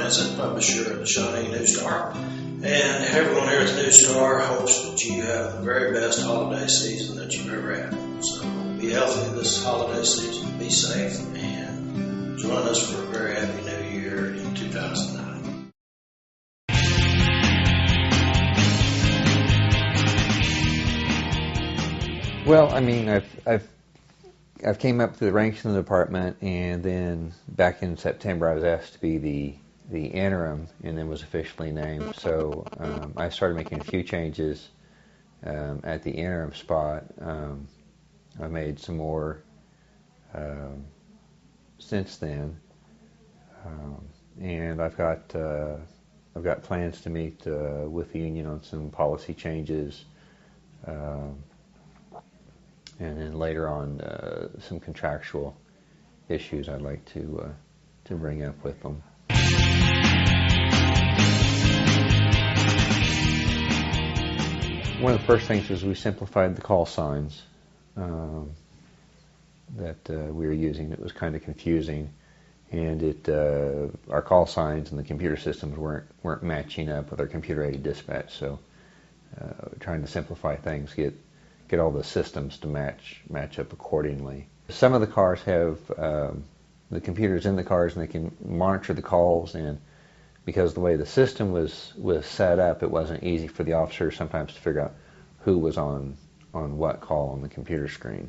Frantz, publisher of the Shawnee News-Star. And everyone here at the News-Star hopes that you have the very best holiday season that you've ever had. So be healthy this holiday season, be safe, and join us for a very happy new year in 2009. Well, I mean, I've came up through the ranks in the department, and then back in September I was asked to be the interim, and then was officially named. So I started making a few changes at the interim spot. I made some more since then, and I've got plans to meet with the union on some policy changes. And then later on, some contractual issues I'd like to bring up with them. One of the first things was we simplified the call signs that we were using. It was kind of confusing, and our call signs and the computer systems weren't matching up with our computer-aided dispatch. So, trying to simplify things, get all the systems to match up accordingly. Some of the cars have the computers in the cars, and they can monitor the calls, and because the way the system was set up, it wasn't easy for the officers sometimes to figure out who was on what call on the computer screen.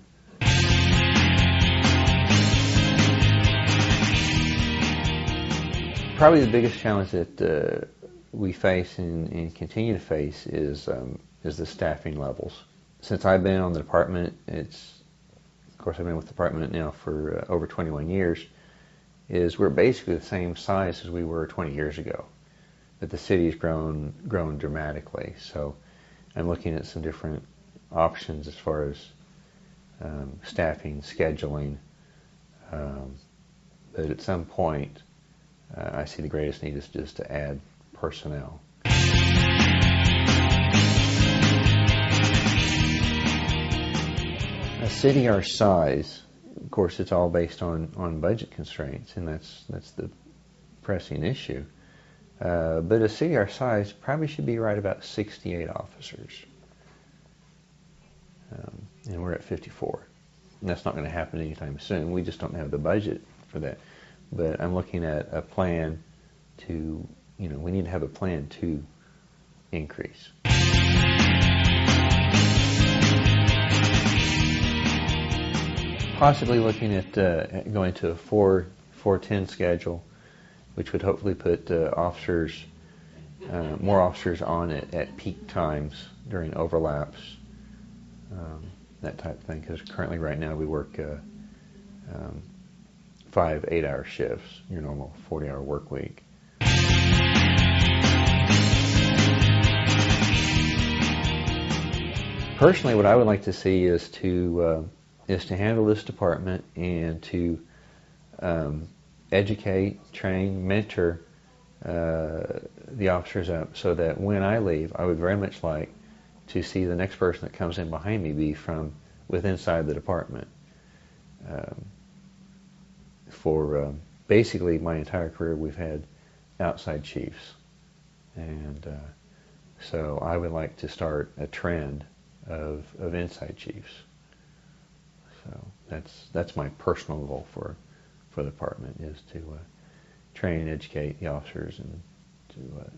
Probably the biggest challenge that we face and continue to face is the staffing levels. Since I've been on the department, of course I've been with the department now for over 21 years, we're basically the same size as we were 20 years ago. But the city's grown dramatically, so I'm looking at some different options as far as staffing, scheduling, but at some point I see the greatest need is just to add personnel. A city our size, of course, it's all based on budget constraints, and that's the pressing issue. But a city our size probably should be right about 68 officers, and we're at 54. And that's not going to happen anytime soon. We just don't have the budget for that. But I'm looking at a plan to, we need to have a plan to increase. Possibly looking at going to a 4-10 schedule, which would hopefully put more officers on it at peak times during overlaps, that type of thing. Because currently, right now, we work 5 8-hour shifts, your normal 40-hour work week. Personally, what I would like to see is to handle this department and to educate, train, mentor the officers up, so that when I leave, I would very much like to see the next person that comes in behind me be from inside the department. For basically my entire career, we've had outside chiefs, and so I would like to start a trend of inside chiefs. So that's my personal goal for the department, is to train and educate the officers, and to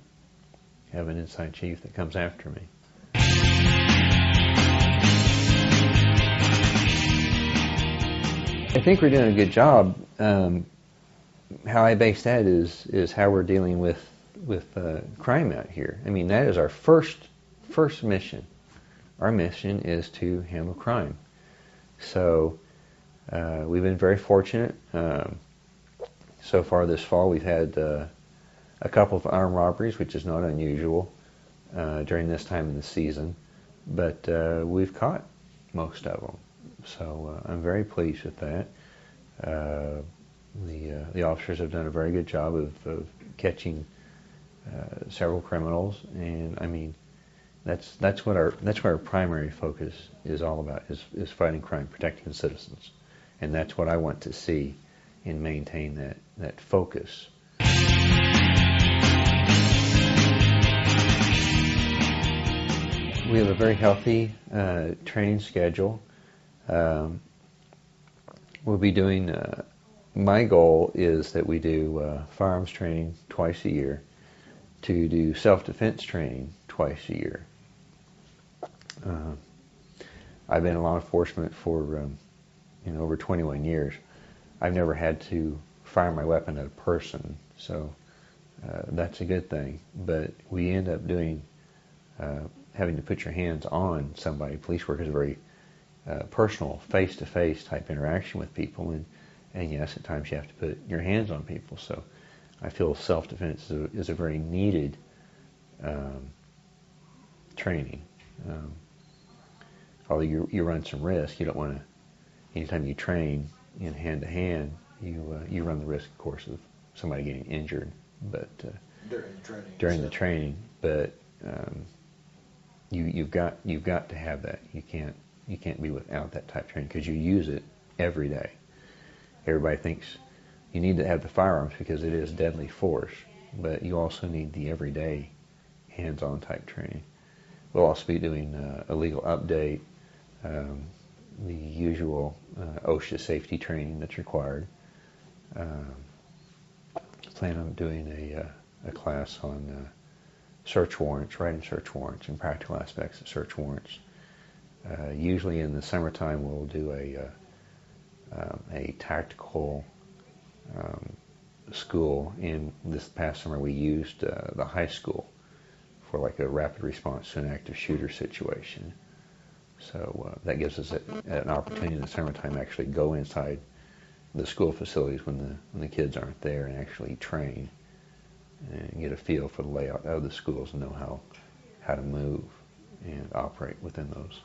have an inside chief that comes after me. I think we're doing a good job. How I base that is how we're dealing with crime out here. I mean, that is our first mission. Our mission is to handle crime. So we've been very fortunate. So far this fall, we've had a couple of armed robberies, which is not unusual during this time of the season, but we've caught most of them. So I'm very pleased with that. The officers have done a very good job of catching several criminals, and I mean, that's what our primary focus is all about, is fighting crime, protecting citizens, and that's what I want to see and maintain that focus. We have a very healthy training schedule. We'll be doing, my goal is that we do firearms training twice a year, to do self-defense training twice a year. I've been in law enforcement for over 21 years. I've never had to fire my weapon at a person, so that's a good thing. But we end up doing having to put your hands on somebody. Police work is a very personal, face-to-face type interaction with people, and yes, at times you have to put your hands on people. So I feel self-defense is a very needed training. Although you run some risk, you don't want to. Anytime you train in hand-to-hand, you run the risk, of course, of somebody getting injured. But during the training, but you've got to have that. You can't be without that type of training because you use it every day. Everybody thinks you need to have the firearms because it is deadly force, but you also need the everyday hands-on type training. We'll also be doing a legal update, the usual OSHA safety training that's required. Plan on doing a class on search warrants, writing search warrants, and practical aspects of search warrants. Usually in the summertime we'll do a tactical school. In this past summer we used the high school for like a rapid response to an active shooter situation. So that gives us an opportunity in the summertime to actually go inside the school facilities when the kids aren't there and actually train and get a feel for the layout of the schools and know how to move and operate within those.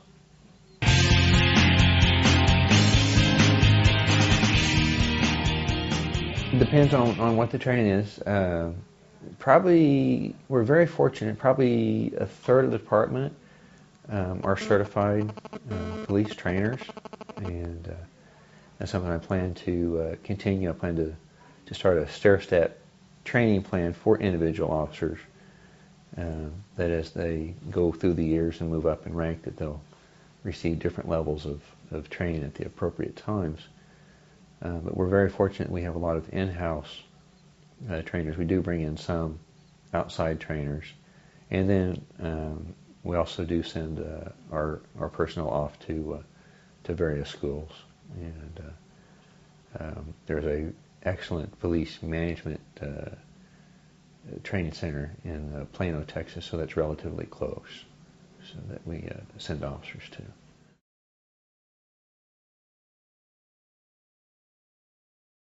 It depends on what the training is. Probably, we're very fortunate, probably a third of the department are certified police trainers, and that's something I plan to continue. I plan to start a stair-step training plan for individual officers, that as they go through the years and move up in rank, that they'll receive different levels of training at the appropriate times. But we're very fortunate we have a lot of in-house trainers. We do bring in some outside trainers, and then we also do send our personnel off to various schools. And there's a excellent police management training center in Plano, Texas, so that's relatively close, so that we send officers to.